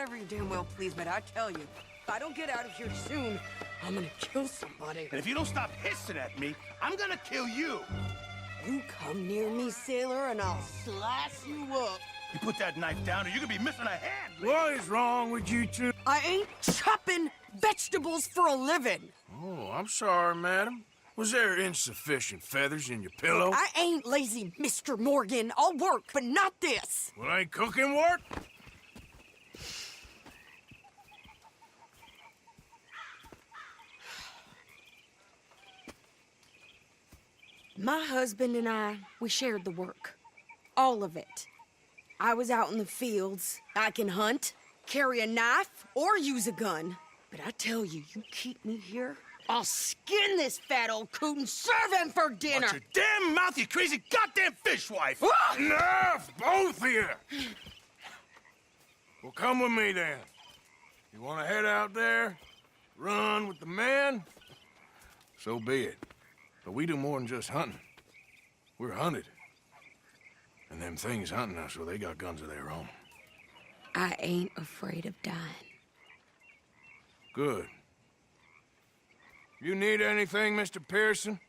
whatever you damn well please, but I tell you, if I don't get out of here soon, I'm gonna kill somebody. And if you don't stop hissing at me, I'm gonna kill you. You come near me, sailor, and I'll slice you up. You put that knife down or you're gonna be missing a hand. What is wrong with you two? I ain't chopping vegetables for a living. Oh, I'm sorry, madam. Was there insufficient feathers in your pillow? I ain't lazy, Mr. Morgan. I'll work, but not this. Well, ain't cooking work? My husband and I, we shared the work. All of it. I was out in the fields. I can hunt, carry a knife, or use a gun. But I tell you, you keep me here, I'll skin this fat old coot and serve him for dinner. Watch your damn mouth, you crazy goddamn fishwife! Enough, both of you! Well, come with me then. You want to head out there, run with the men? So be it. But we do more than just hunting. We're hunted. And them things hunting us, well, they got guns of their own. I ain't afraid of dying. Good. You need anything, Mr. Pearson?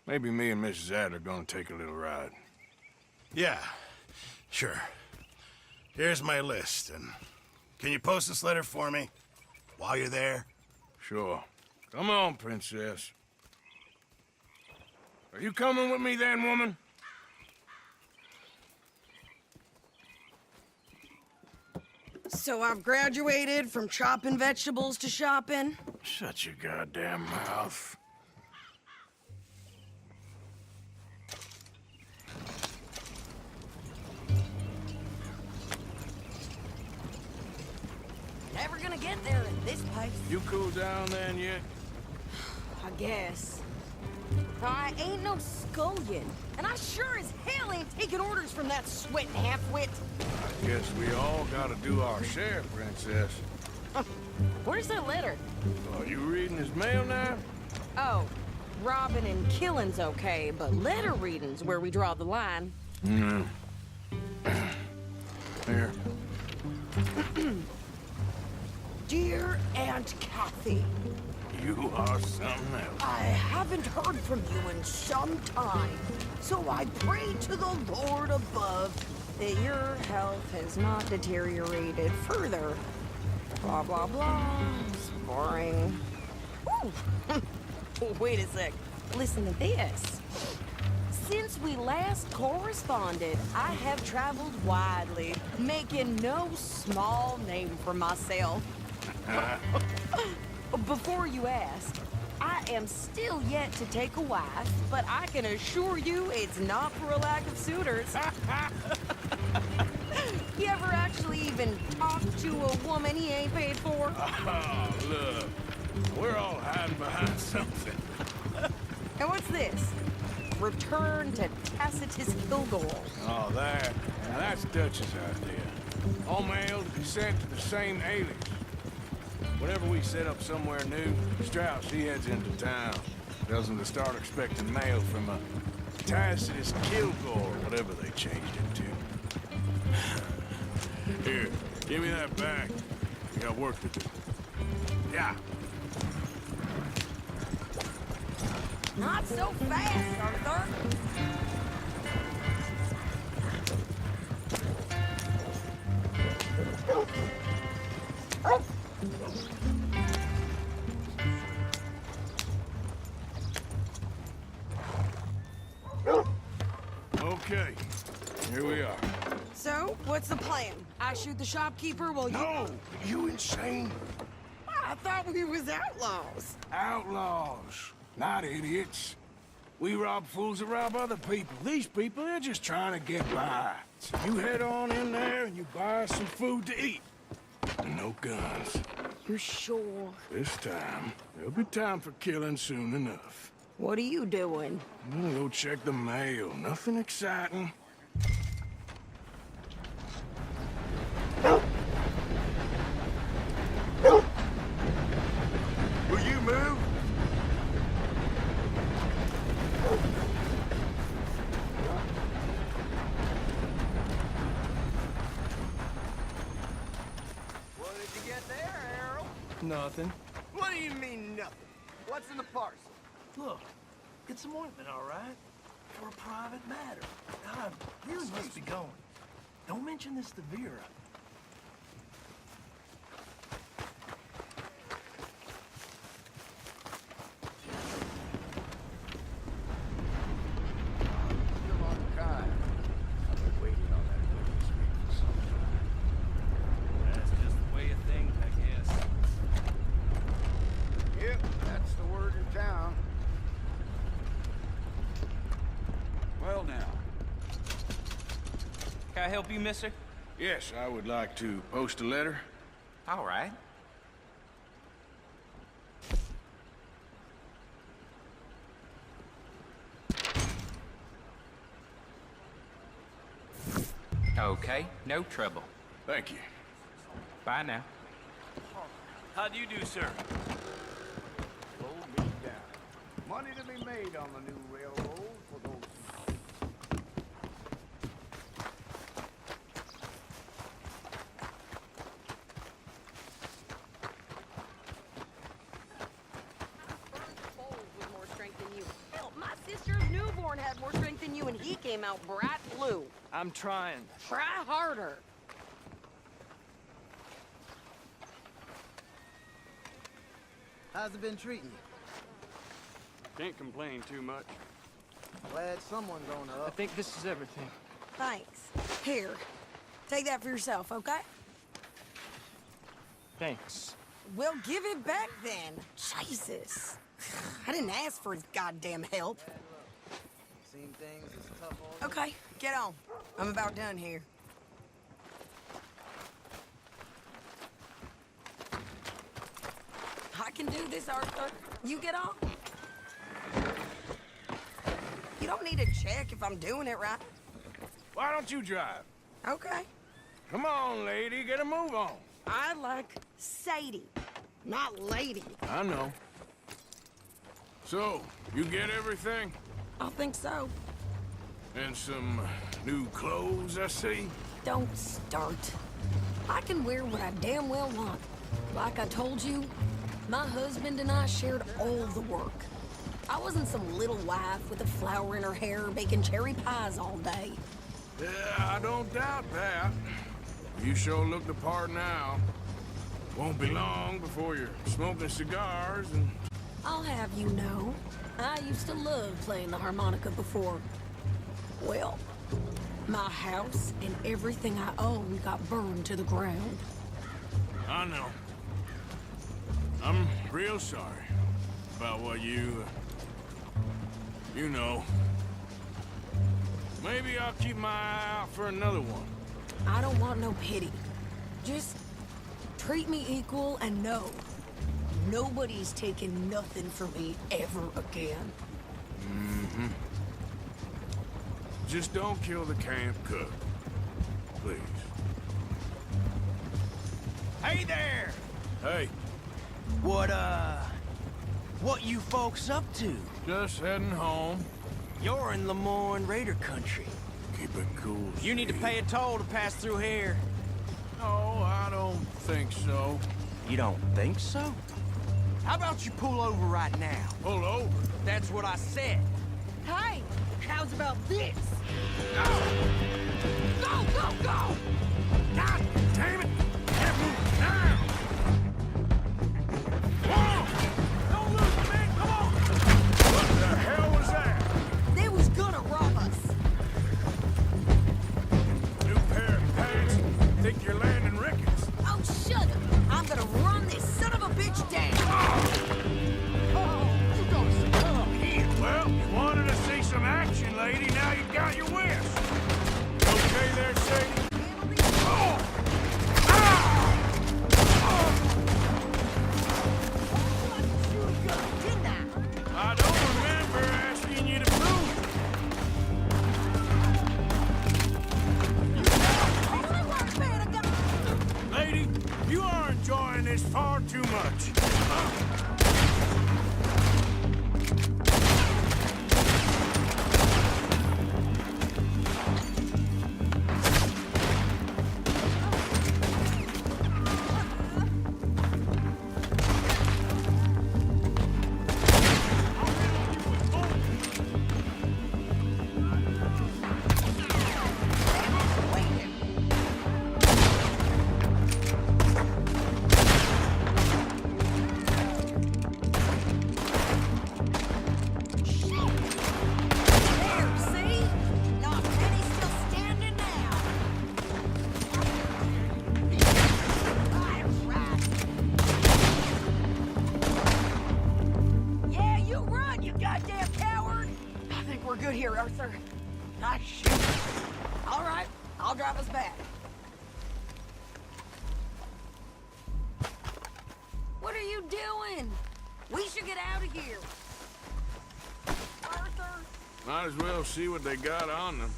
Maybe me and Mrs. Adler gonna take a little ride. Yeah, sure. Here's my list, and can you post this letter for me while you're there? Sure. Come on, princess. Are you coming with me then, woman? So I've graduated from chopping vegetables to shopping. Shut your goddamn mouth. Never gonna get there in this place. You cool down then yet? I guess. I ain't no scullion, and I sure as hell ain't taking orders from that sweating half-wit. I guess we all gotta do our share, princess. Where's that letter? Are you reading his mail now? Oh, robbing and killing's okay, but letter reading's where we draw the line. Mm. Here. Dear Aunt Kathy, You are something else. I haven't heard from you in some time, so I pray to the Lord above that your health has not deteriorated further. Blah, blah, blah. It's boring. Ooh. Wait a sec. Listen to this. Since we last corresponded, I have traveled widely, making no small name for myself. Before you ask, I am still yet to take a wife, but I can assure you it's not for a lack of suitors. You ever actually even talked to a woman he ain't paid for? Oh, look. We're all hiding behind something. And what's this? Return to Tacitus Kilgore. Oh, that. Now, that's Dutch's idea. All mail to be sent to the same alias. Whenever we set up somewhere new, Strauss, he heads into town. Tells them to start expecting mail from a Tacitus Kilgore, whatever they changed it to. Here, give me that back. We got work to do. Yeah. Not so fast, Arthur. Okay, here we are. So, what's the plan? I shoot the shopkeeper while you... No, you insane? I thought we was outlaws. Outlaws, not idiots. We rob fools that rob other people. These people, they're just trying to get by. So you head on in there and you buy us some food to eat. And no guns. You sure? This time, there'll be time for killing soon enough. What are you doing? I'm gonna go check the mail. Nothing exciting. Will you move? nothing. What do you mean, nothing? What's in the parcel? Look, it's some ointment, all right? For a private matter. God, I really must be going. Don't mention this to Vera. Still on the Kai. I've been waiting on that witness meeting for some time. That's just the way of things, I guess. Yep, that's the word in town. Well, now. Can I help you, mister? Yes, I would like to post a letter. All right. Okay, no trouble. Thank you. Bye now. How do you do, sir? Slow me down. Money to be made on the new railroad for those. Foals with more strength than you. Hell, my sister's newborn had more strength than you, and he came out bright blue. I'm trying. Try harder. How's it been treating you? Can't complain too much. Glad someone's on the I up. think this is everything. Thanks. Here, take that for yourself, okay? Thanks. Well, give it back then. Jesus. I didn't ask for his goddamn help. Seen things as tough all Okay, get on. I'm about done here. I can do this, Arthur. You get on. You don't need to check if I'm doing it right. Why don't you drive? Okay. Come on, lady, get a move on. I like Sadie, not lady. I know. So, you get everything? I think so. And some new clothes, I see? Don't start. I can wear what I damn well want. Like I told you, my husband and I shared all the work. I wasn't some little wife with a flower in her hair baking cherry pies all day. Yeah, I don't doubt that. You sure look the part now. Won't be long before you're smoking cigars and... I'll have you know, I used to love playing the harmonica before. Well, my house and everything I owned got burned to the ground. I know. I'm real sorry about what you know. Maybe I'll keep my eye out for another one. I don't want no pity. Just treat me equal and know nobody's taking nothing from me ever again. Mm-hmm. Just don't kill the camp cook. Please. Hey there! Hey, What you folks up to? just heading home. You're in Lemoyne Raider country. Keep it cool. You need to Steve. pay a toll to pass through here. No, I don't think so. You don't think so? How about you pull over right now? Pull over. That's what I said. Hey, how's about this? Go! Go, go, go! God damn it! Can't move now! Whoa! Don't lose it, man! Come on! What the hell was that? They was gonna rob us. New pair of pants? Think you're landing Ricketts? Oh, shut up. I'm gonna run this son of a bitch down. You gotta succumb here. Well, you wanted to see some action, lady. Now you got your wish. Okay there, Sadie? Oh! Ah! I don't remember asking you to prove it. Lady, you are enjoying this far too much. we're good here, Arthur. Nice shoot. All right, I'll drive us back. What are you doing? We should get out of here. Arthur. Might as well see what they got on them.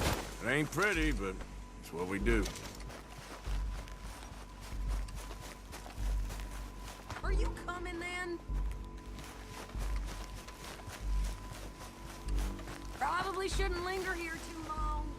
It ain't pretty, but it's what we do. Are you coming then? Probably shouldn't linger here too long.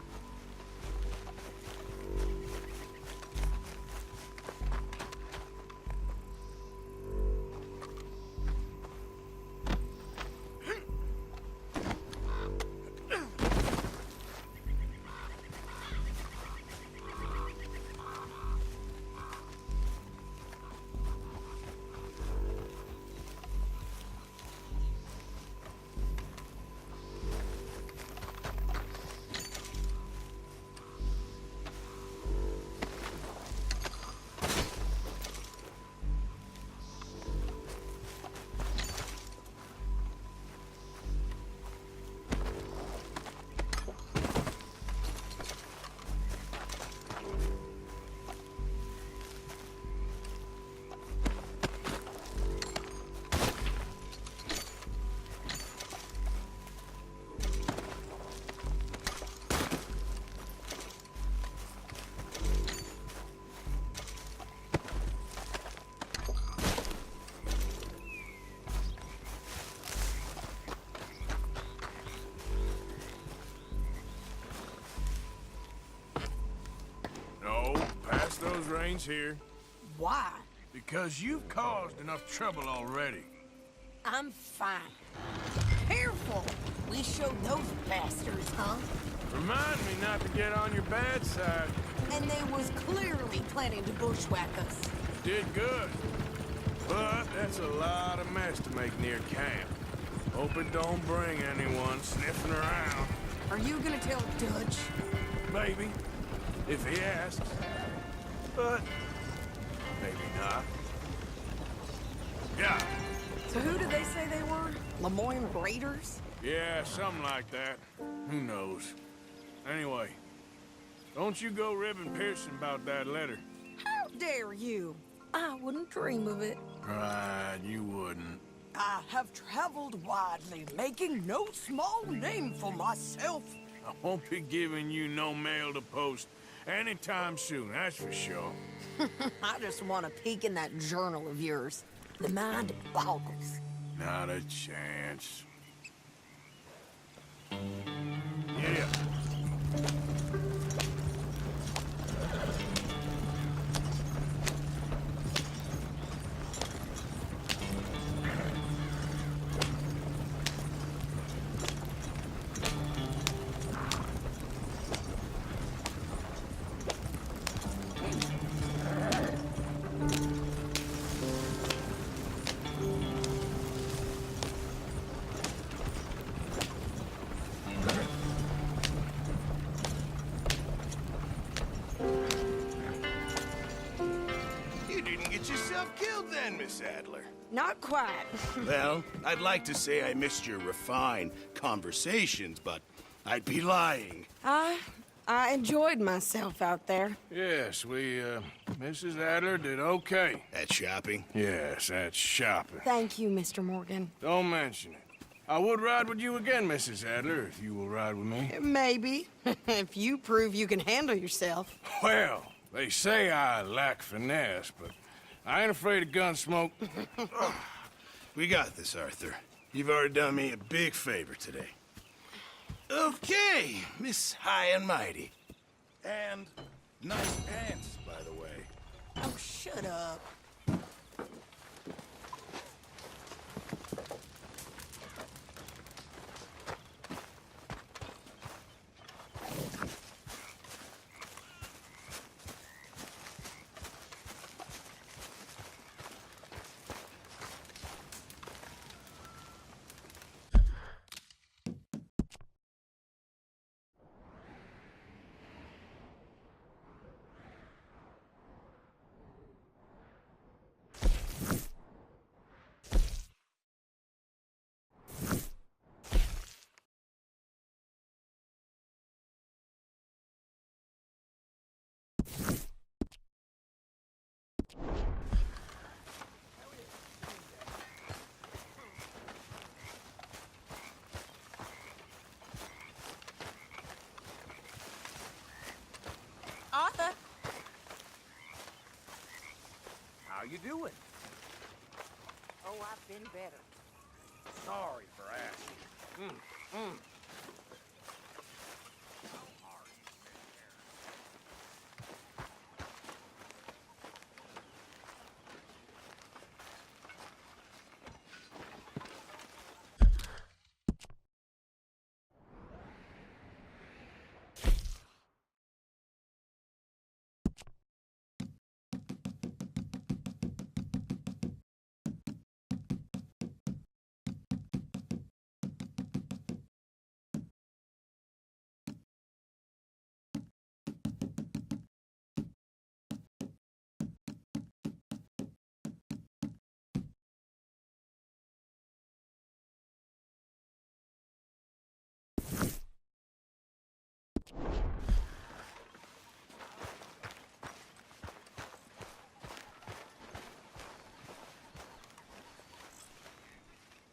No, pass those reins here. Why? Because you've caused enough trouble already. I'm fine. Careful! We showed those bastards, huh? Remind me not to get on your bad side. And they was clearly planning to bushwhack us. Did good. But that's a lot of mess to make near camp. Hope it don't bring anyone sniffing around. Are you gonna tell Dutch? Maybe, if he asks. But maybe not. Yeah, So who did they say they were? Lemoyne Raiders? yeah, something like that. Who knows? Anyway, don't you go ribbing Pearson about that letter. How dare you? I wouldn't dream of it. Right, you wouldn't. I have traveled widely, making no small name for myself. I won't be giving you no mail to post anytime soon, that's for sure. I just want to peek in that journal of yours. The mind boggles. Not a chance. Yeah. You didn't get yourself killed then, Miss Adler. Not quite. Well, I'd like to say I missed your refined conversations, but I'd be lying. I enjoyed myself out there. Yes, Mrs. Adler did okay. At shopping? Yes, that's shopping. Thank you, Mr. Morgan. Don't mention it. I would ride with you again, Mrs. Adler, if you will ride with me. Maybe. If you prove you can handle yourself. Well, they say I lack finesse, but I ain't afraid of gun smoke. We got this, Arthur. You've already done me a big favor today. Okay, Miss High and Mighty. And nice pants, by the way. Oh, shut up. doing? Oh, I've been better. Sorry for asking.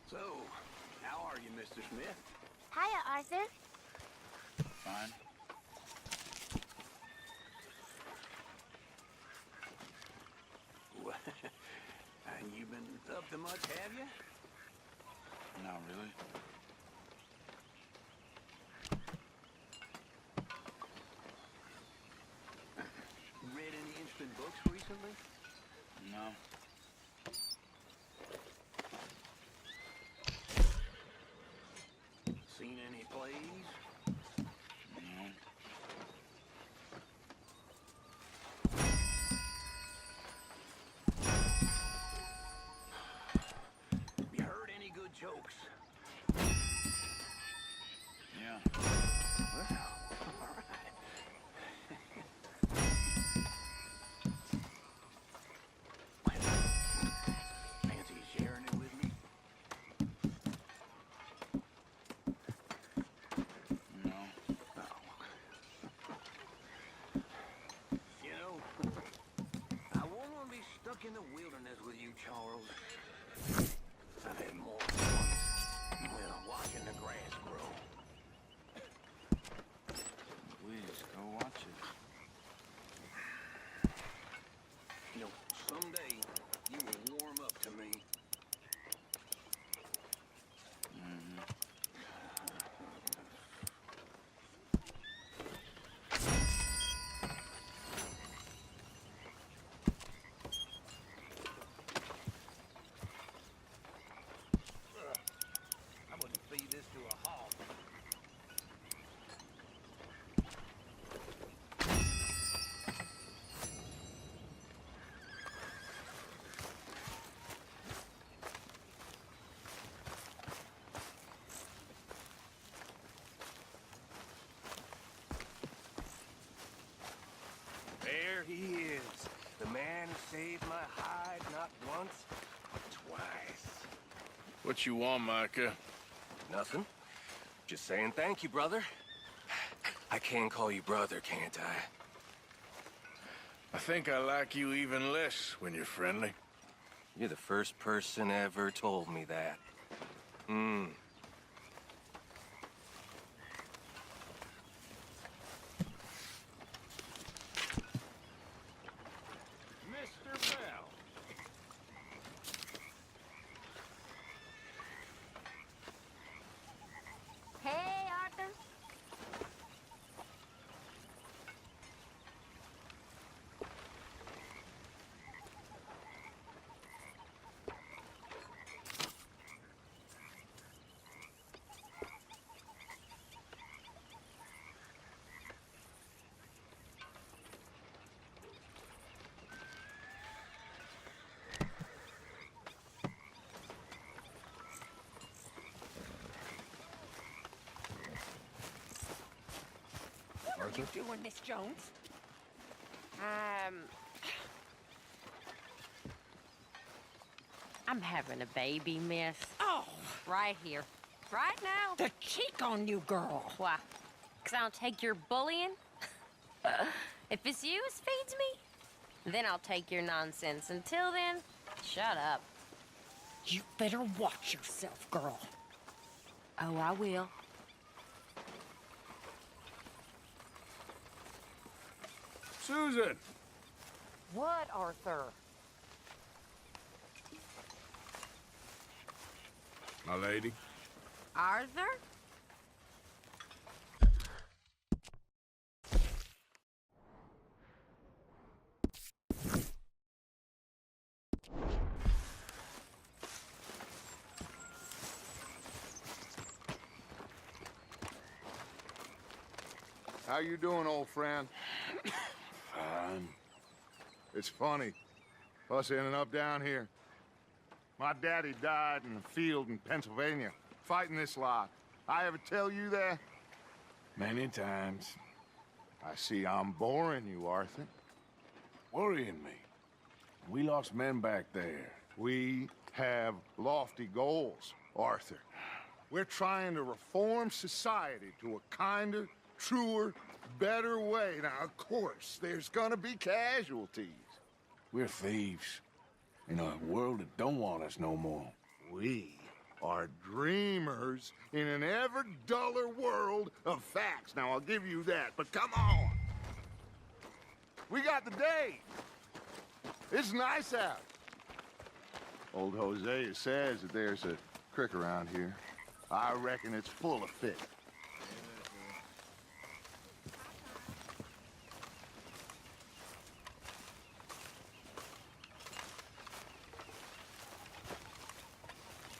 So, how are you, Mr. Smith? Hiya, Arthur. Fine. Well, you been up to much, have you? Not really. Read any interesting books recently? No. Seen any plays? No. You heard any good jokes? Yeah. Well, all right. Fancy sharing it with me? No. You know, I won't want to be stuck in the wilderness with you, Charles. I've had more fun, well, watching the grass grow. Please, go watch it. You know, someday you will warm up to me. I wouldn't feed this to a hog. There he is. The man who saved my hide not once, but twice. What you want, Micah? Nothing. Just saying thank you, brother. I can call you brother, can't I? I think I like you even less when you're friendly. You're the first person ever told me that. Mr. Bell. Hey, Arthur. What are you doing, Miss Jones? I'm having a baby, miss. Oh, Right here. Right now. the cheek on you, girl. Why? 'Cause I don't take your bullying? If it's you who feeds me, then I'll take your nonsense. Until then, shut up. You better watch yourself, girl. Oh, I will. Susan! What, Arthur? my lady. Arthur? How you doing, old friend? Fine. It's funny. Us ending up down here. My daddy died in the field in Pennsylvania, fighting this lot. I ever tell you that? Many times. I see I'm boring you, Arthur. Worrying me. We lost men back there. We have lofty goals, Arthur. We're trying to reform society to a kinder, truer, better way. Now, of course, there's gonna be casualties. We're thieves. In a world that don't want us no more. We are dreamers in an ever duller world of facts. Now, I'll give you that, but come on. We got the day. It's nice out. Old Hosea says that there's a creek around here. I reckon it's full of fish.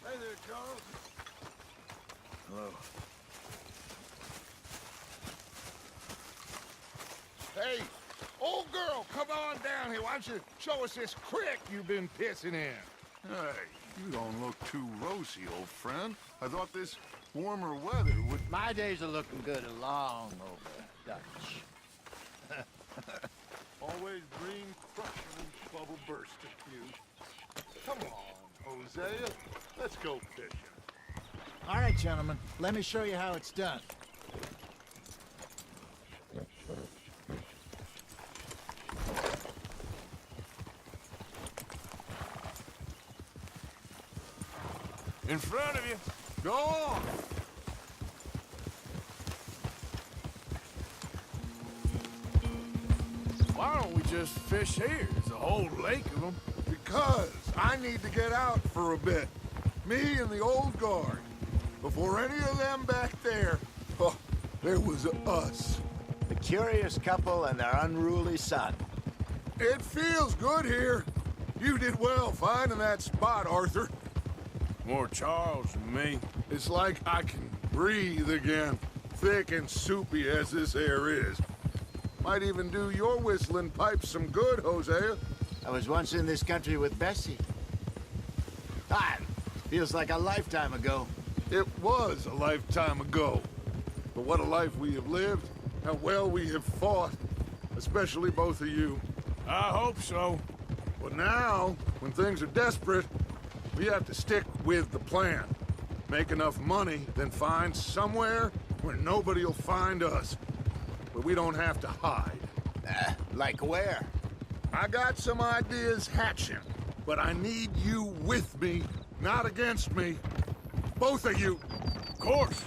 Hey there, Charles. Hello. Hey, old girl, come on down here. Why don't you show us this creek you've been pissing in? Hey, you don't look too rosy, old friend. I thought this warmer weather would... My days are looking good along over, Dutch. Always dream crushing and bubble bursting, you. Come on, Hosea. Let's go fishing. All right, gentlemen, let me show you how it's done. In front of you. Go on. Why don't we just fish here? There's a whole lake of them. Because I need to get out for a bit. Me and the old guard. Before any of them back there, oh, there was us. The curious couple and their unruly son. It feels good here. You did well finding that spot, Arthur. More Charles than me. It's like I can breathe again, thick and soupy as this air is. Might even do your whistling pipes some good, Hosea. I was once in this country with Bessie. Ah, feels like a lifetime ago. It was a lifetime ago. But what a life we have lived, how well we have fought, especially both of you. I hope so. But now, when things are desperate, we have to stick with the plan. Make enough money, then find somewhere where nobody will find us. But we don't have to hide. Like where? I got some ideas hatching, but I need you with me, not against me. Both of you. Of course.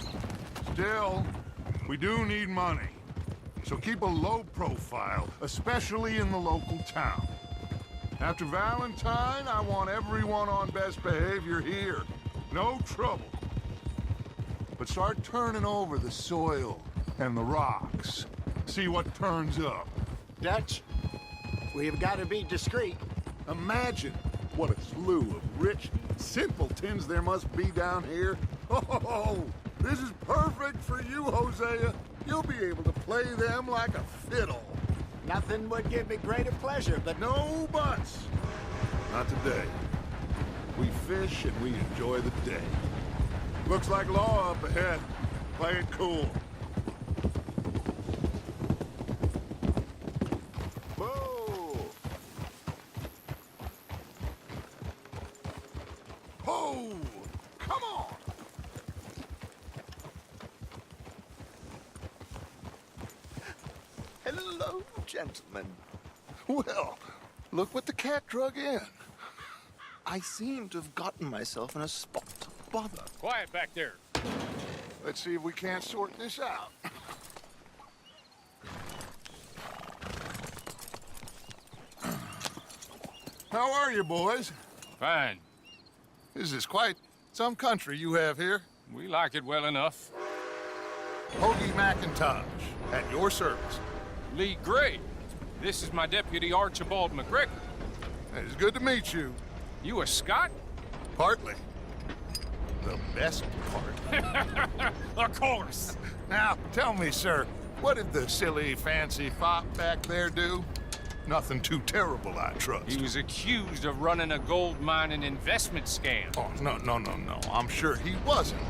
Still, we do need money. So keep a low profile, especially in the local town. After Valentine, I want everyone on best behavior here. No trouble. But start turning over the soil and the rocks. See what turns up. Dutch, we've got to be discreet. Imagine what a slew of rich simpletons there must be down here. Oh, this is perfect for you, Hosea. You'll be able to play them like a fiddle. Nothing would give me greater pleasure, but No buts. Not today. We fish and we enjoy the day. Looks like law up ahead. Play it cool. Whoa! Ho! Come on! Hello, gentlemen. Well, look what the cat drug in. I seem to have gotten myself in a spot of bother. Quiet back there. Let's see if we can't sort this out. How are you, boys? Fine. This is quite Some country you have here. We like it well enough. Hoagie McIntosh, at your service. Lee Gray. This is my deputy, Archibald McGregor. It's good to meet you. You a Scot? Partly. The best part. Of course. Now, tell me, sir, what did the silly, fancy fop back there do? Nothing too terrible, I trust. He was accused of running a gold mining investment scam. Oh, no. I'm sure he wasn't.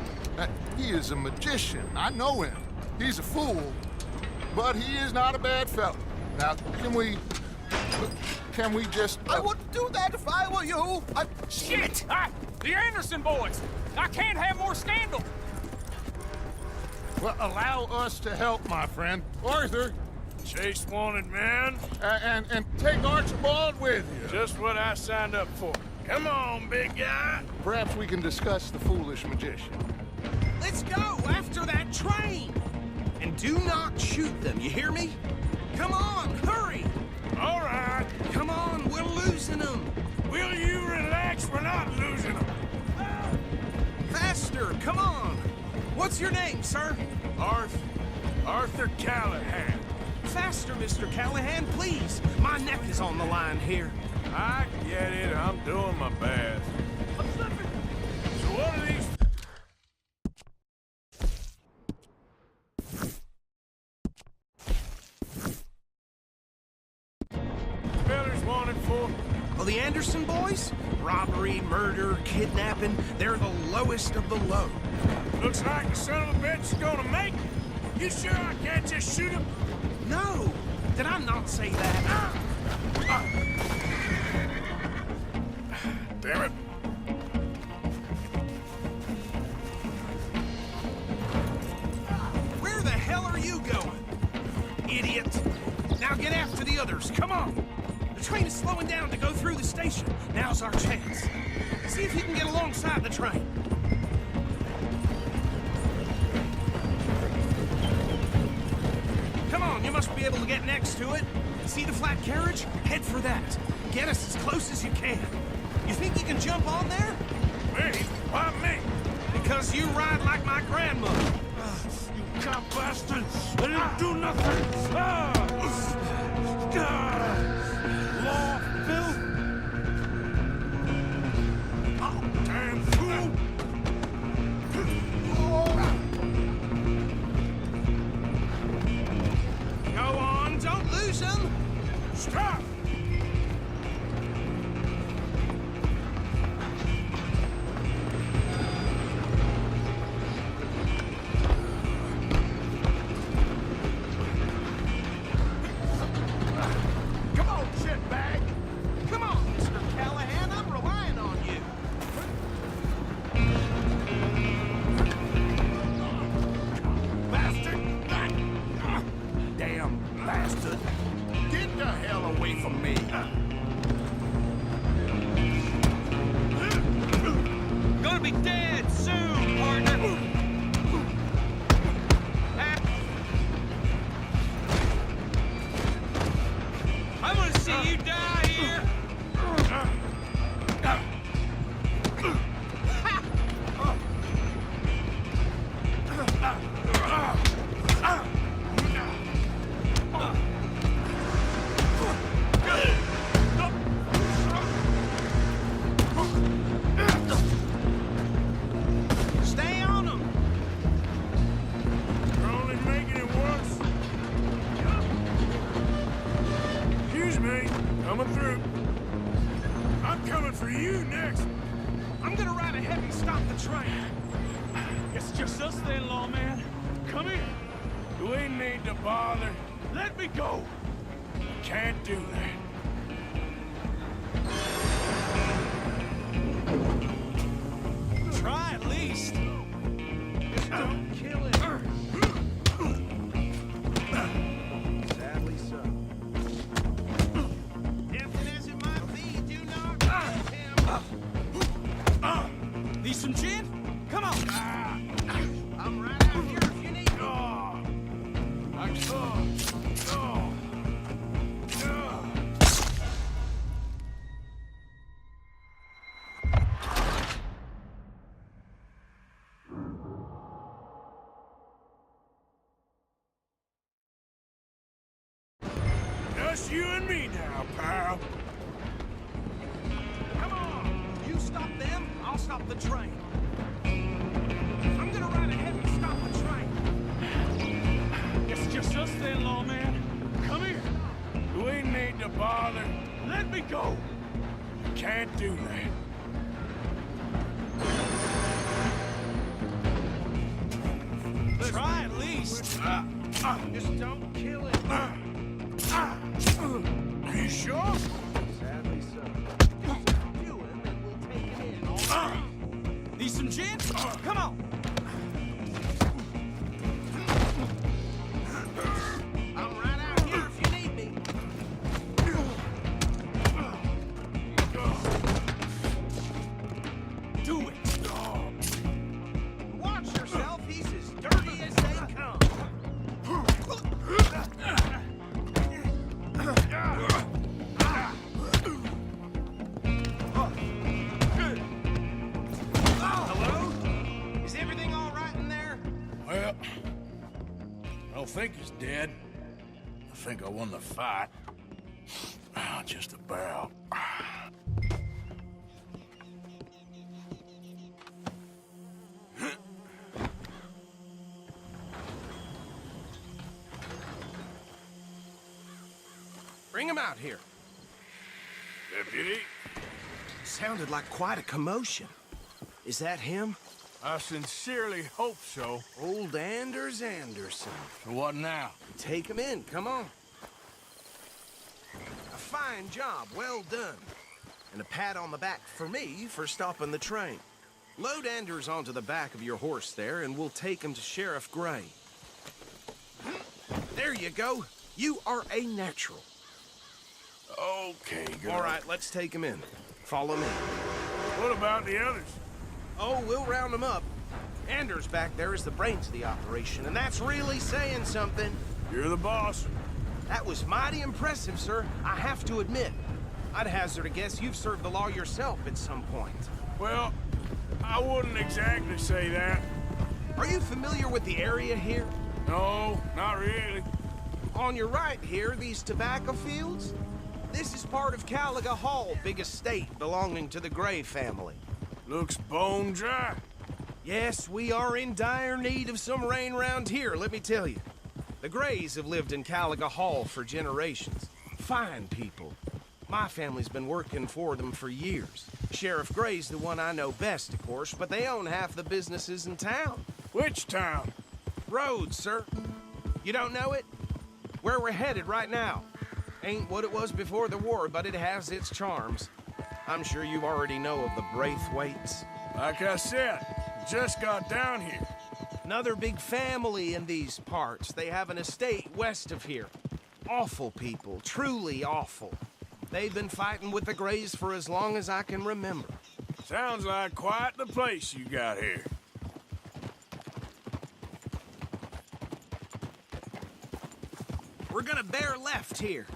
He is a magician. I know him. He's a fool, but he is not a bad fellow. Now, can we just... I wouldn't do that if I were you. Shit! The Anderson boys! I can't have more scandal! Well, allow us to help, my friend. Arthur, Chase wanted man. and take Archibald with you. Just what I signed up for. Come on, big guy. Perhaps we can discuss the foolish magician. Let's go after that train! And do not shoot them, you hear me? Come on, hurry! All right. Come on, we're losing them! Will you relax? We're not losing them. Faster, come on! What's your name, sir? Arthur Callahan. Faster, Mr. Callahan, please! My neck is on the line here. I get it. I'm doing my best. So what are these... fellas wanted for? Well, the Anderson boys? Robbery, murder, kidnapping, they're the lowest of the low. Looks like the son of a bitch is gonna make it. You sure I can't just shoot him? No! Did I not say that? Damn it. Where the hell are you going? Idiot! Now get after the others, come on! The train is slowing down to go through the station. Now's our chance. See if you can get alongside the train. Come on, you must be able to get next to it. See the flat carriage? Head for that. Get us as close as you can. You think you can jump on there? Me? Why me? Because you ride like my grandmother. You cop bastard! I didn't do nothing! Law, Bill! Oh, damn fool! Go on, don't lose them! Stop! Come on, shitbag! Come on, Mr. Callahan, I'm relying on you. Bastard! Damn bastard! Get the hell away from me! Gonna be dead soon, partner! I'm gonna see you die here! Stay on them! You're only making it worse. Excuse me, coming through. I'm coming for you next. I'm gonna ride ahead and stop the train. It's just us then, lawman. Come here. Do we need to bother? Let me go. Can't do that. Try at least. Just don't kill him. Sadly so. Tempting as it might be, do not kill him. Need some gin? Come on. I'm right out here if you need me. just you and me now, pal. Come on! You stop them, I'll stop the train. I'm gonna ride ahead and stop the train. It's just us then, lawman. Come here. We need to bother. Let me go. Can't do that. Try at least. Just don't kill it. Are you sure? Sadly so. Do him and we'll take him in, all right? Need some gin? Come on. I'm right out here if you need me. Do it. Watch yourself, he's as dirty as they come. Hello? Is everything all right in there? Well, I don't think he's dead. I think I won the fight. Just about. Bring him out here. Deputy? Sounded like quite a commotion. Is that him? I sincerely hope so. Old Anders Anderson. So what now? Take him in, come on. A fine job, well done. And a pat on the back for me for stopping the train. Load Anders onto the back of your horse there, and we'll take him to Sheriff Gray. There you go. You are a natural. Okay, good. All right, let's take him in. Follow me. What about the others? Oh, we'll round them up. Anders back there is the brains of the operation, and that's really saying something. You're the boss. That was mighty impressive, sir. I have to admit. I'd hazard a guess you've served the law yourself at some point. Well, I wouldn't exactly say that. Are you familiar with the area here? No, not really. On your right here, these tobacco fields? This is part of Caliga Hall, big estate belonging to the Gray family. Looks bone dry. Yes, we are in dire need of some rain round here, let me tell you. The Grays have lived in Caliga Hall for generations. Fine people. My family's been working for them for years. Sheriff Gray's the one I know best, of course, but they own half the businesses in town. Which town? Rhodes, sir. You don't know it? Where we're headed right now. Ain't what it was before the war, but it has its charms. I'm sure you already know of the Braithwaites. Like I said, just got down here. Another big family in these parts. They have an estate west of here. Awful people, truly awful. They've been fighting with the Grays for as long as I can remember. Sounds like quite the place you got here. We're gonna bear left here.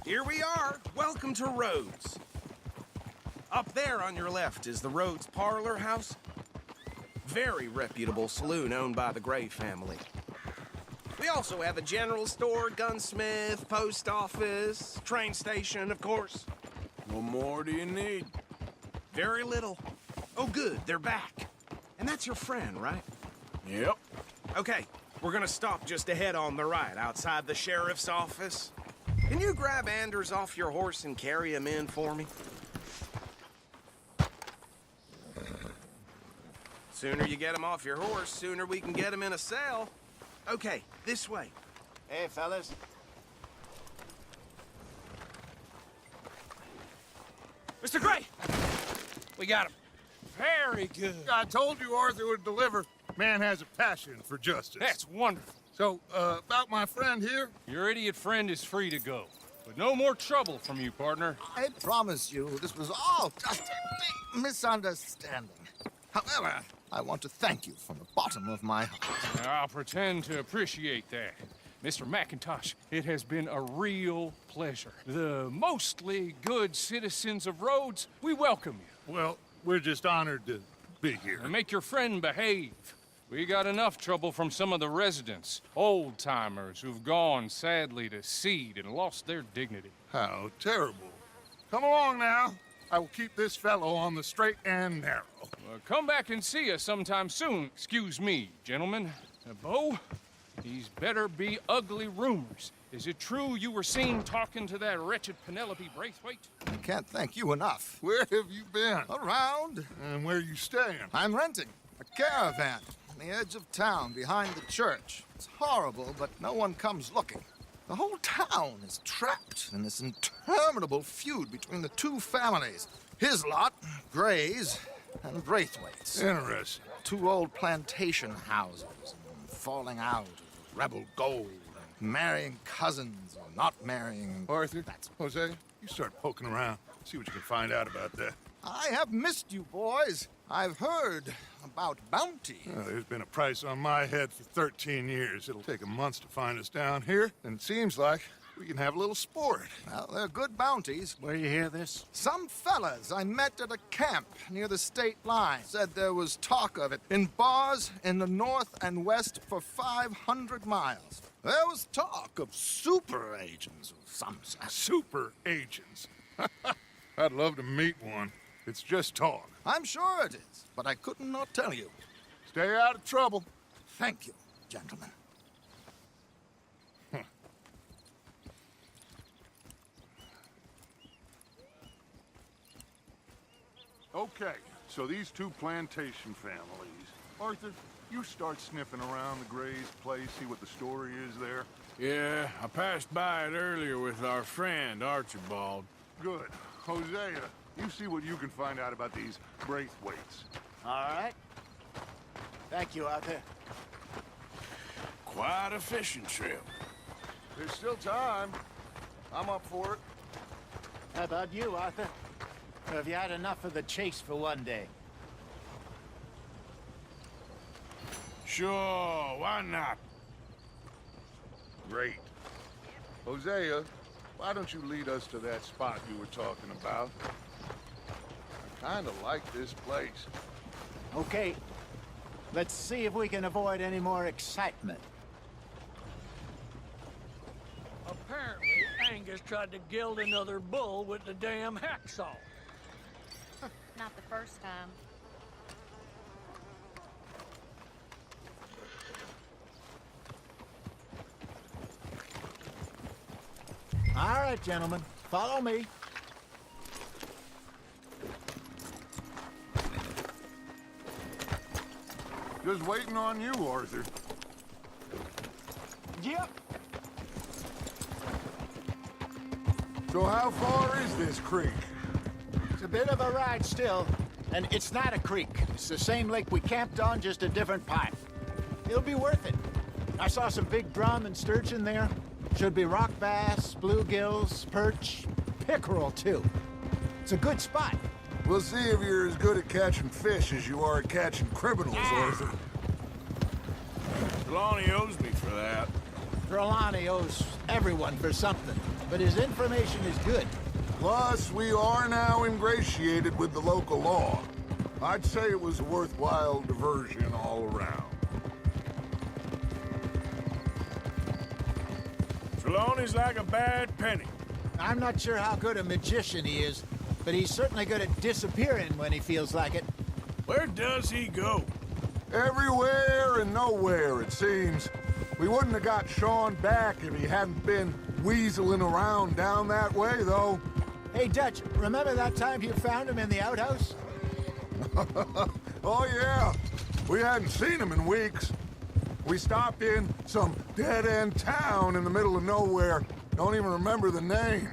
Here we are. Welcome to Rhodes. Up there on your left is the Rhodes Parlor House. Very reputable saloon owned by the Gray family. We also have a general store, gunsmith, post office, train station, of course. What more do you need? Very little. Oh, good, they're back. And that's your friend, right? Yep. Okay, we're gonna stop just ahead on the right, outside the sheriff's office. Can you grab Anders off your horse and carry him in for me? Sooner you get him off your horse, sooner we can get him in a cell. Okay, this way. Hey, fellas. Mr. Gray! We got him. Very good. I told you Arthur would deliver. Man has a passion for justice. That's wonderful. So, about my friend here? Your idiot friend is free to go. But no more trouble from you, partner. I promise you, this was all just a big misunderstanding. However, I want to thank you from the bottom of my heart. I'll pretend to appreciate that. Mr. McIntosh, it has been a real pleasure. The mostly good citizens of Rhodes, we welcome you. Well, we're just honored to be here. And make your friend behave. We got enough trouble from some of the residents, old-timers who've gone, sadly, to seed and lost their dignity. How terrible. Come along now. I will keep this fellow on the straight and narrow. Come back and see us sometime soon. Excuse me, gentlemen. Bo, these better be ugly rumors. Is it true you were seen talking to that wretched Penelope Braithwaite? I can't thank you enough. Where have you been? Around. And where are you staying? I'm renting a caravan on the edge of town behind the church. It's horrible, but no one comes looking. The whole town is trapped in this interminable feud between the two families. His lot, Gray's, and Braithwaite's. Interesting. Two old plantation houses, falling out of rebel gold, and marrying cousins or not marrying. Arthur, Jose, you start poking around. See what you can find out about that. I have missed you, boys. I've heard about bounty. Well, there's been a price on my head for 13 years. It'll take 'em months to find us down here, and it seems like we can have a little sport. Well, they're good bounties. Where you hear this? Some fellas I met at a camp near the state line said there was talk of it in bars in the north and west for 500 miles. There was talk of super agents of some sort. Super agents. I'd love to meet one. It's just talk. I'm sure it is, but I couldn't not tell you. Stay out of trouble. Thank you, gentlemen. Okay, so these two plantation families. Arthur, you start sniffing around the Gray's place, see what the story is there. Yeah, I passed by it earlier with our friend, Archibald. Good. Hosea, you see what you can find out about these Braithwaites. All right. Thank you, Arthur. Quite a fishing trip. There's still time. I'm up for it. How about you, Arthur? Or have you had enough of the chase for one day? Sure, why not? Great. Hosea, why don't you lead us to that spot you were talking about? I kind of like this place. Okay. Let's see if we can avoid any more excitement. Apparently, Angus tried to gild another bull with the damn hacksaw. Not the first time. All right, gentlemen. Follow me. Just waiting on you, Arthur. Yep. So how far is this creek? It's a bit of a ride still, and it's not a creek. It's the same lake we camped on, just a different part. It'll be worth it. I saw some big drum and sturgeon there. Should be rock bass, bluegills, perch, pickerel, too. It's a good spot. We'll see if you're as good at catching fish as you are at catching criminals, Arthur. Trelawney owes me for that. Trelawney owes everyone for something, but his information is good. Plus, we are now ingratiated with the local law. I'd say it was a worthwhile diversion all around. Trelawney's like a bad penny. I'm not sure how good a magician he is, but he's certainly good at disappearing when he feels like it. Where does he go? Everywhere and nowhere, it seems. We wouldn't have got Sean back if he hadn't been weaseling around down that way, though. Hey, Dutch, remember that time you found him in the outhouse? Oh, yeah. We hadn't seen him in weeks. We stopped in some dead-end town in the middle of nowhere. Don't even remember the name.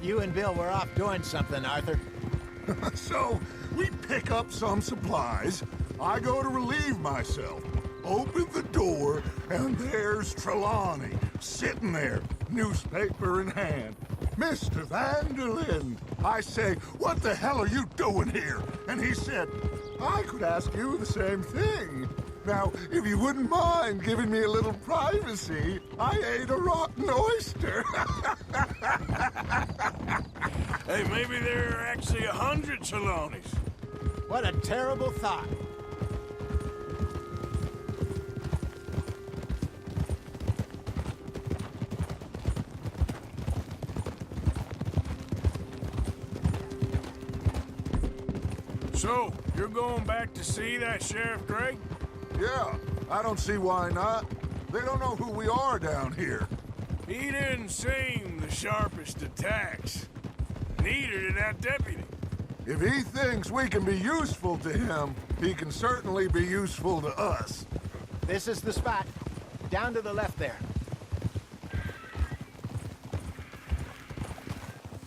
You and Bill were off doing something, Arthur. So, we pick up some supplies. I go to relieve myself. Open the door, and there's Trelawney, sitting there, newspaper in hand. Mr. Vanderlyn, I say, what the hell are you doing here? And he said, I could ask you the same thing. Now, if you wouldn't mind giving me a little privacy, I ate a rotten oyster. Hey, maybe there are actually 100 Trelawneys. What a terrible thought. So, you're going back to see that Sheriff Gregg? Yeah, I don't see why not. They don't know who we are down here. He didn't seem the sharpest attacks. Neither did that deputy. If he thinks we can be useful to him, he can certainly be useful to us. This is the spot. Down to the left there.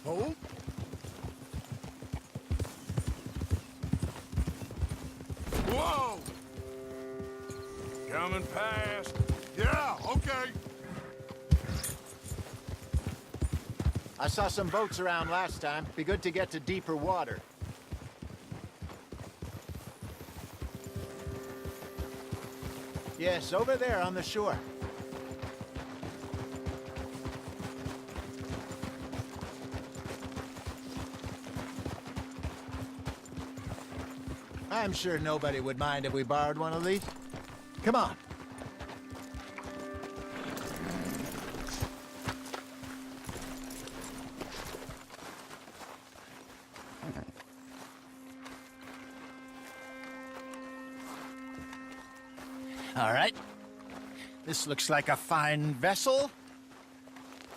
Hold. Whoa! Coming past. Yeah, okay. I saw some boats around last time. Be good to get to deeper water. Yes, over there on the shore. I'm sure nobody would mind if we borrowed one of these. Come on. All right. This looks like a fine vessel.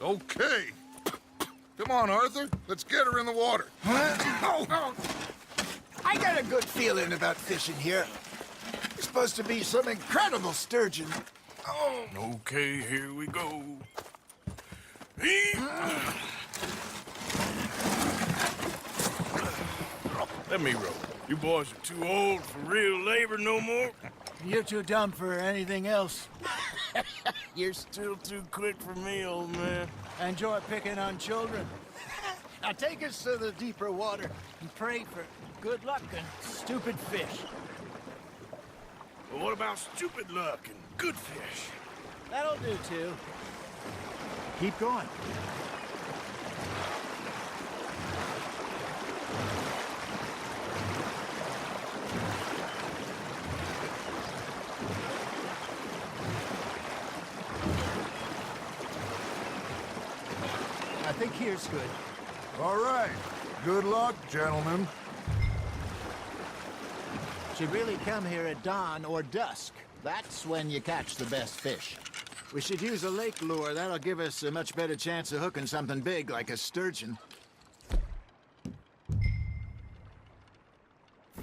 Okay. Come on, Arthur. Let's get her in the water. Oh. I got a good feeling about fishing here. It's supposed to be some incredible sturgeon. Oh. Okay, here we go. Let me row. You boys are too old for real labor no more. You're too dumb for anything else. You're still too quick for me, old man. Enjoy picking on children. Now take us to the deeper water and pray for good luck and stupid fish. Well, what about stupid luck and good fish? That'll do, too. Keep going. I think here's good. All right. Good luck, gentlemen. Should really come here at dawn or dusk. That's when you catch the best fish. We should use a lake lure. That'll give us a much better chance of hooking something big like a sturgeon.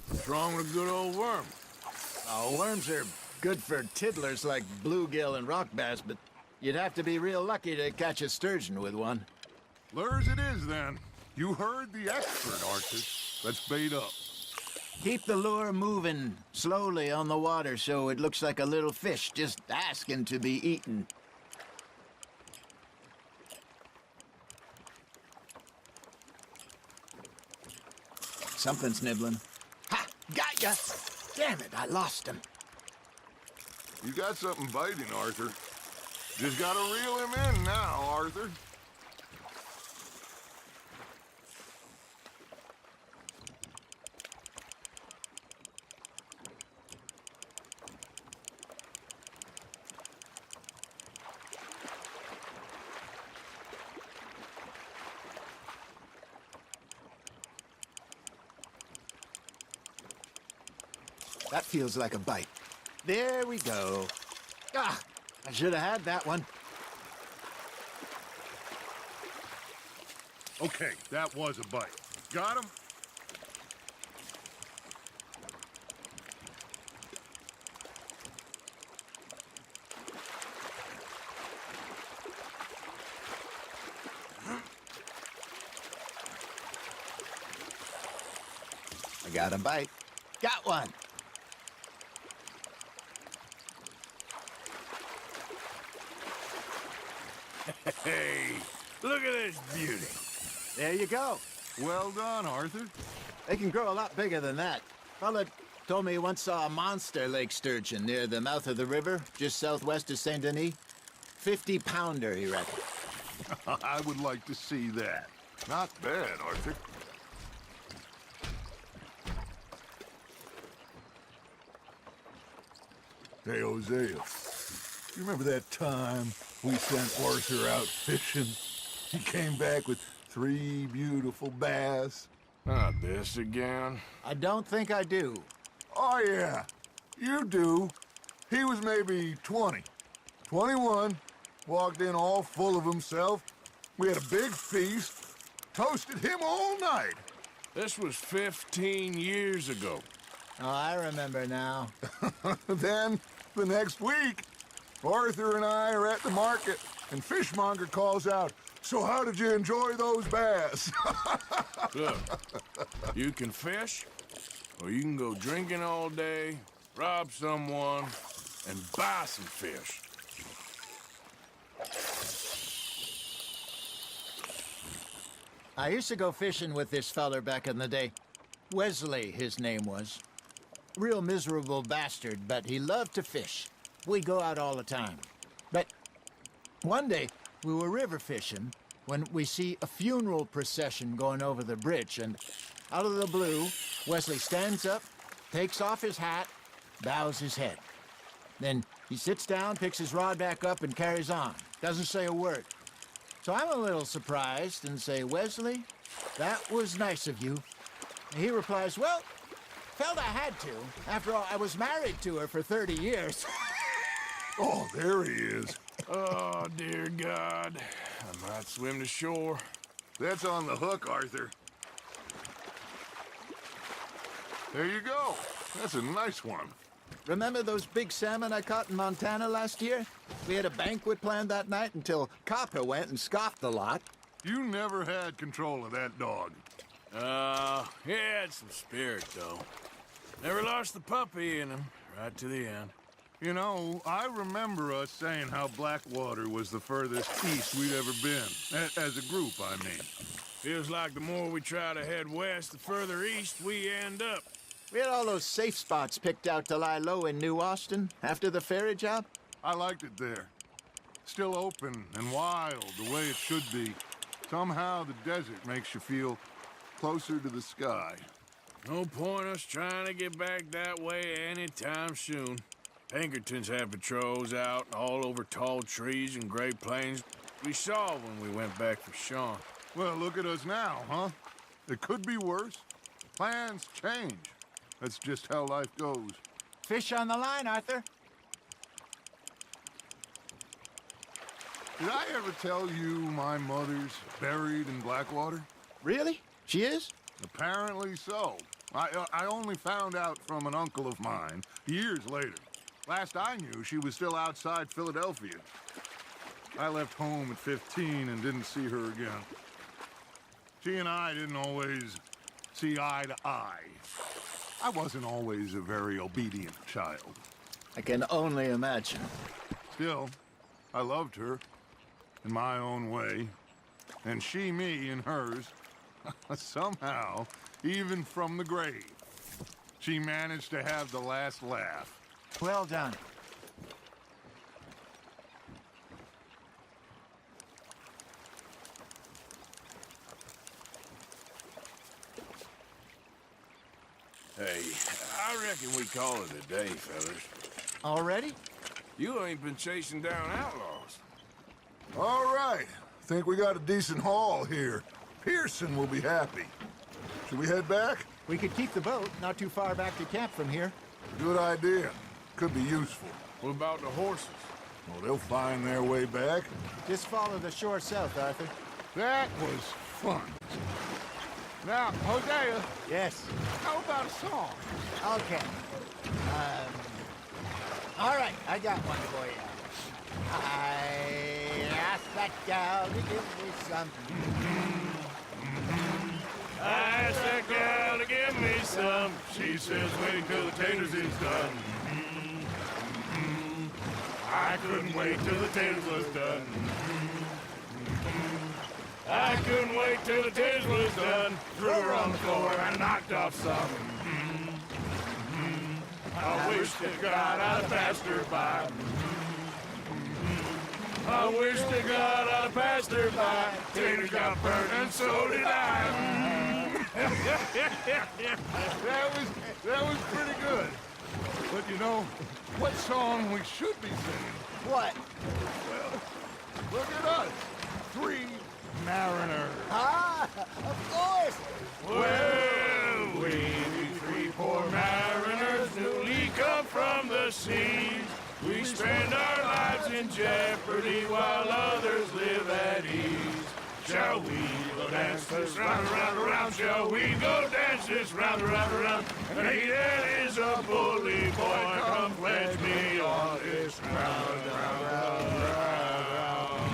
What's wrong with a good old worm? Oh, worms are good for tiddlers like bluegill and rock bass, but you'd have to be real lucky to catch a sturgeon with one. Lures it is, then. You heard the expert, Arthur. Let's bait up. Keep the lure moving slowly on the water so it looks like a little fish just asking to be eaten. Something's nibbling. Ha! Got ya! Damn it, I lost him. You got something biting, Arthur. Just gotta reel him in now, Arthur. That feels like a bite. There we go. Ah, I should have had that one. Okay, that was a bite. Got him? I got a bite. Got one. Hey, look at this beauty. There you go. Well done, Arthur. They can grow a lot bigger than that. Fella told me he once saw a monster lake sturgeon near the mouth of the river, just southwest of Saint Denis. 50-pounder, he reckoned. I would like to see that. Not bad, Arthur. Hey, Hosea. You remember that time we sent Arthur out fishing? He came back with 3 beautiful bass. Not this again. I don't think I do. Oh, yeah. You do. He was maybe 20. 21. Walked in all full of himself. We had a big feast. Toasted him all night. This was 15 years ago. Oh, I remember now. Then, the next week, Arthur and I are at the market, and Fishmonger calls out, "So how did you enjoy those bass?" Look, you can fish, or you can go drinking all day, rob someone, and buy some fish. I used to go fishing with this feller back in the day. Wesley, his name was. Real miserable bastard, but he loved to fish. We'd go out all the time. But one day, we were river fishing when we see a funeral procession going over the bridge, and out of the blue, Wesley stands up, takes off his hat, bows his head. Then he sits down, picks his rod back up, and carries on. Doesn't say a word. So I'm a little surprised and say, "Wesley, that was nice of you." And he replies, "Well, felt I had to. After all, I was married to her for 30 years. Oh, there he is. Oh, dear God. I might swim to shore. That's on the hook, Arthur. There you go. That's a nice one. Remember those big salmon I caught in Montana last year? We had a banquet planned that night until Copper went and scoffed the lot. You never had control of that dog. He had some spirit, though. Never lost the puppy in him, right to the end. You know, I remember us saying how Blackwater was the furthest east we'd ever been. As a group, I mean. Feels like the more we try to head west, the further east we end up. We had all those safe spots picked out to lie low in New Austin after the ferry job. I liked it there. Still open and wild, the way it should be. Somehow the desert makes you feel closer to the sky. No point us trying to get back that way anytime soon. Pinkertons had patrols out all over tall trees and Great Plains. We saw when we went back for Sean. Well, look at us now, huh? It could be worse. Plans change. That's just how life goes. Fish on the line, Arthur. Did I ever tell you my mother's buried in Blackwater? Really? She is? Apparently so. I only found out from an uncle of mine years later. Last I knew, she was still outside Philadelphia. I left home at 15 and didn't see her again. She and I didn't always see eye to eye. I wasn't always a very obedient child. I can only imagine. Still, I loved her in my own way, and she me in hers. Somehow, even from the grave, she managed to have the last laugh. Well done. Hey, I reckon we call it a day, fellas. Already? You ain't been chasing down outlaws. All right. Think we got a decent haul here. Pearson will be happy. Should we head back? We could keep the boat not too far back to camp from here. Good idea. Could be useful. What about the horses? Well, they'll find their way back. Just follow the shore south, Arthur. That was fun. Now, Hosea. Yes. How about a song? Okay. All right, I got one for you. I asked that gal to give me some. I asked that gal to give me some. She says, wait till the taters is done. I couldn't wait till the taters was done. I couldn't wait till the tiz was done. Threw her on the floor and knocked off some. I wish to God I'd passed her by. I wish to God I'd passed her by. Taters got burnt and so did I. That was pretty good. But you know, what song we should be singing? What? Well, look at us. 3 mariners. Ah, of course. Well, we 3 poor mariners newly come from the seas. We spend our lives in jeopardy while others live at ease. Shall we go dance this round, around, around? Shall we go dance this round, around, around? And he that is a bully boy, come pledge me on this round, round, round, round.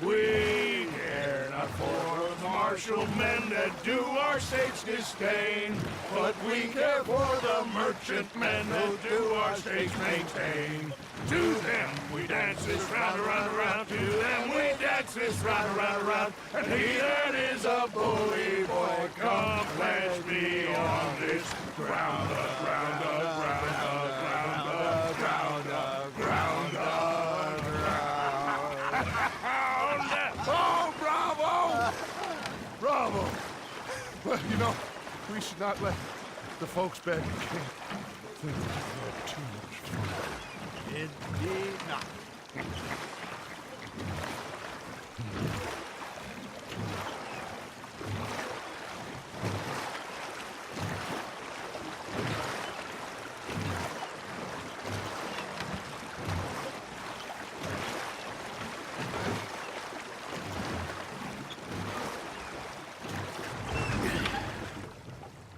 We care not for the martial men that do our state's disdain, but we care for the merchant men who do our state's maintain. To them we dance this round, around, around. To them we dance this round, around, around. And he that is a bully boy, come pledge me on this ground, ground, ground, ground, ground, ground, ground. Oh, bravo! Bravo! Well, you know, we should not let the folks back in camp think that we had too much fun. Indeed not.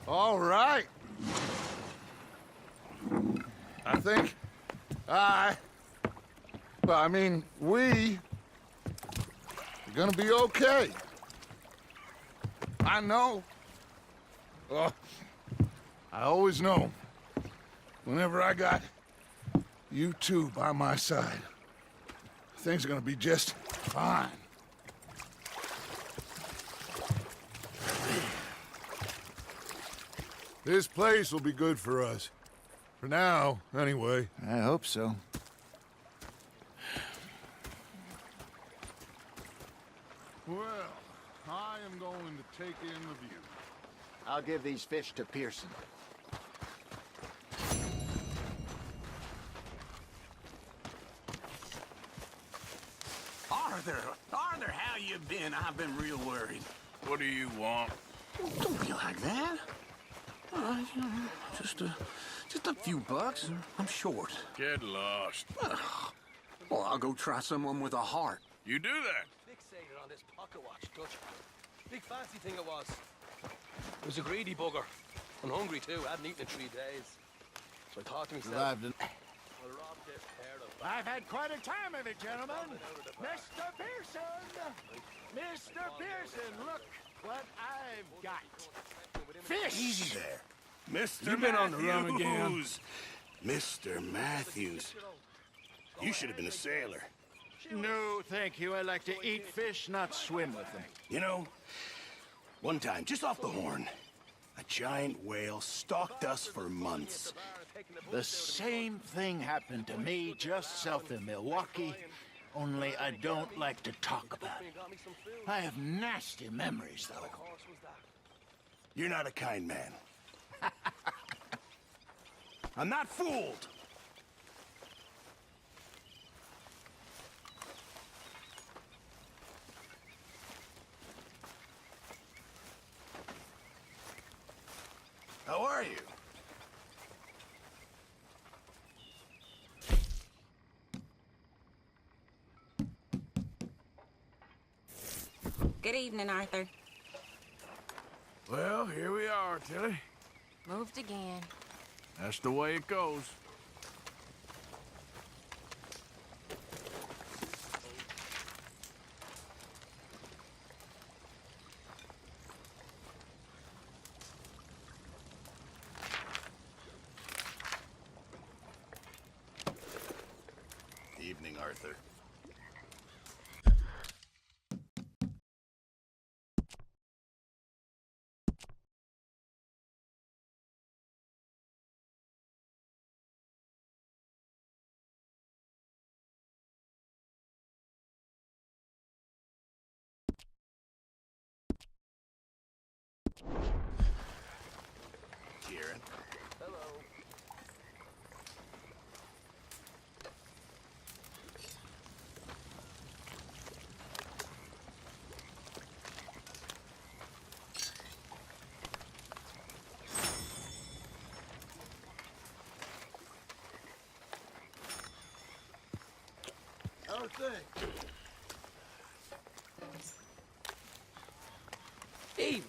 All right. I think we are gonna be okay. I know. I always know. Whenever I got you two by my side, things are gonna be just fine. This place will be good for us. For now, anyway. I hope so. Well, I am going to take in the view. I'll give these fish to Pearson. Arthur, how you been? I've been real worried. What do you want? Don't be like that. Just a few bucks. I'm short. Get lost. Well, I'll go try someone with a heart. You do that. Fixated on this pocket watch, Dutch. Big fancy thing it was. It was a greedy bugger. And hungry too. Hadn't eaten in 3 days. So I thought to myself, I'll rob this pair of... I've had quite a time of it, gentlemen. Mr. Pearson! Mr. Pearson, look what I've got. Fish! Easy there. Mr. You been on the run again? Matthews. Mr. Matthews. You should have been a sailor. No, thank you. I like to eat fish, not swim with them. You know, one time, just off the Horn, a giant whale stalked us for months. The same thing happened to me just south of Milwaukee, only I don't like to talk about it. I have nasty memories, though. You're not a kind man. I'm not fooled. How are you? Good evening, Arthur. Well, here we are, Tilly. Moved again. That's the way it goes. Evening, Arthur. hearing. Hello. How's things? Eve,